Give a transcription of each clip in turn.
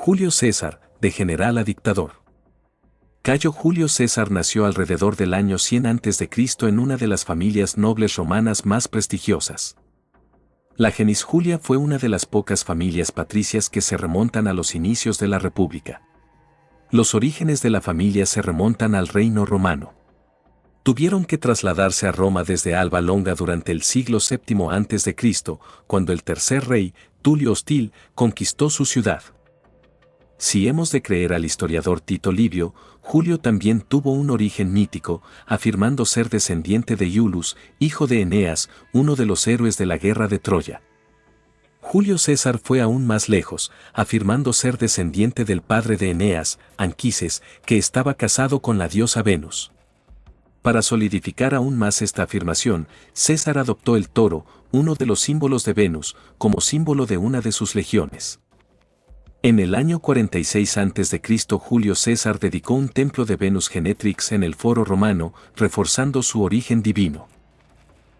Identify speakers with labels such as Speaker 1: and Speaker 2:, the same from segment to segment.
Speaker 1: Julio César, de general a dictador. Cayo Julio César nació alrededor del año 100 a.C. en una de las familias nobles romanas más prestigiosas. La Genis Julia fue una de las pocas familias patricias que se remontan a los inicios de la República. Los orígenes de la familia se remontan al reino romano. Tuvieron que trasladarse a Roma desde Alba Longa durante el siglo VII a.C., cuando el tercer rey, Tulio Hostil, conquistó su ciudad. Si hemos de creer al historiador Tito Livio, Julio también tuvo un origen mítico, afirmando ser descendiente de Iulus, hijo de Eneas, uno de los héroes de la guerra de Troya. Julio César fue aún más lejos, afirmando ser descendiente del padre de Eneas, Anquises, que estaba casado con la diosa Venus. Para solidificar aún más esta afirmación, César adoptó el toro, uno de los símbolos de Venus, como símbolo de una de sus legiones. En el año 46 a.C. Julio César dedicó un templo de Venus Genetrix en el Foro Romano, reforzando su origen divino.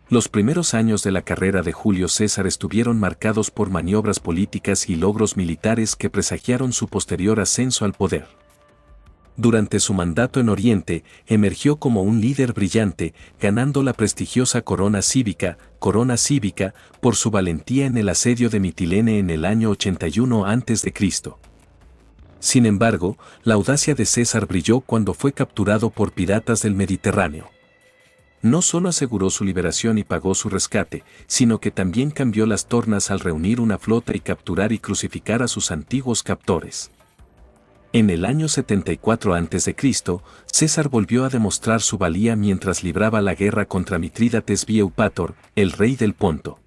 Speaker 1: Los primeros años de la carrera de Julio César estuvieron marcados por maniobras políticas y logros militares que presagiaron su posterior ascenso al poder. Durante su mandato en Oriente, emergió como un líder brillante, ganando la prestigiosa corona cívica, por su valentía en el asedio de Mitilene en el año 81 a.C. Sin embargo, la audacia de César brilló cuando fue capturado por piratas del Mediterráneo. No solo aseguró su liberación y pagó su rescate, sino que también cambió las tornas al reunir una flota y capturar y crucificar a sus antiguos captores. En el año 74 a.C., César volvió a demostrar su valía mientras libraba la guerra contra Mitrídates V Eupator, el rey del Ponto.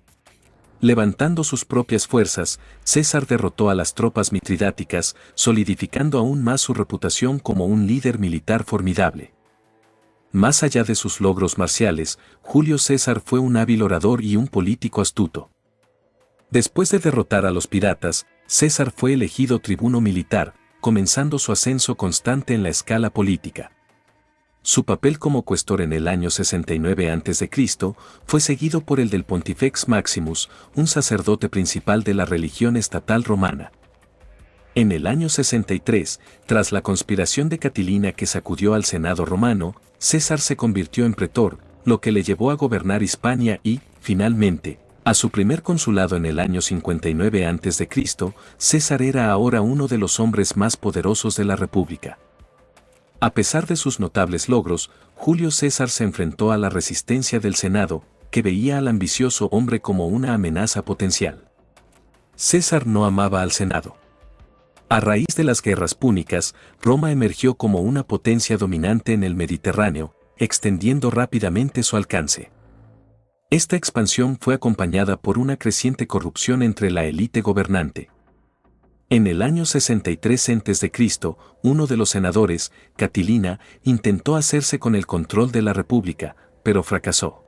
Speaker 1: Levantando sus propias fuerzas, César derrotó a las tropas mitridáticas, solidificando aún más su reputación como un líder militar formidable. Más allá de sus logros marciales, Julio César fue un hábil orador y un político astuto. Después de derrotar a los piratas, César fue elegido tribuno militar, comenzando su ascenso constante en la escala política. Su papel como cuestor en el año 69 a.C. fue seguido por el del Pontifex Maximus, un sacerdote principal de la religión estatal romana. En el año 63, tras la conspiración de Catilina que sacudió al Senado romano, César se convirtió en pretor, lo que le llevó a gobernar Hispania y, finalmente, a su primer consulado en el año 59 a.C., César era ahora uno de los hombres más poderosos de la República. A pesar de sus notables logros, Julio César se enfrentó a la resistencia del Senado, que veía al ambicioso hombre como una amenaza potencial. César no amaba al Senado. A raíz de las guerras púnicas, Roma emergió como una potencia dominante en el Mediterráneo, extendiendo rápidamente su alcance. Esta expansión fue acompañada por una creciente corrupción entre la élite gobernante. En el año 63 a.C., uno de los senadores, Catilina, intentó hacerse con el control de la República, pero fracasó.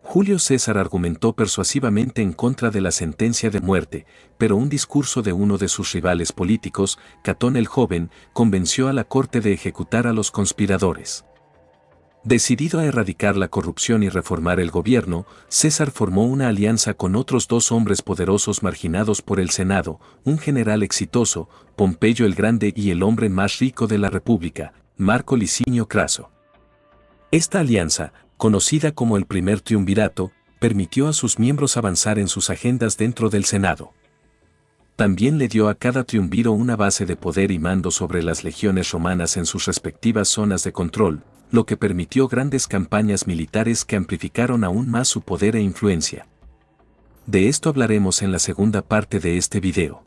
Speaker 1: Julio César argumentó persuasivamente en contra de la sentencia de muerte, pero un discurso de uno de sus rivales políticos, Catón el Joven, convenció a la corte de ejecutar a los conspiradores. Decidido a erradicar la corrupción y reformar el gobierno, César formó una alianza con otros dos hombres poderosos marginados por el Senado, un general exitoso, Pompeyo el Grande, y el hombre más rico de la República, Marco Licinio Craso. Esta alianza, conocida como el primer triunvirato, permitió a sus miembros avanzar en sus agendas dentro del Senado. También le dio a cada triunviro una base de poder y mando sobre las legiones romanas en sus respectivas zonas de control, lo que permitió grandes campañas militares que amplificaron aún más su poder e influencia. De esto hablaremos en la segunda parte de este video.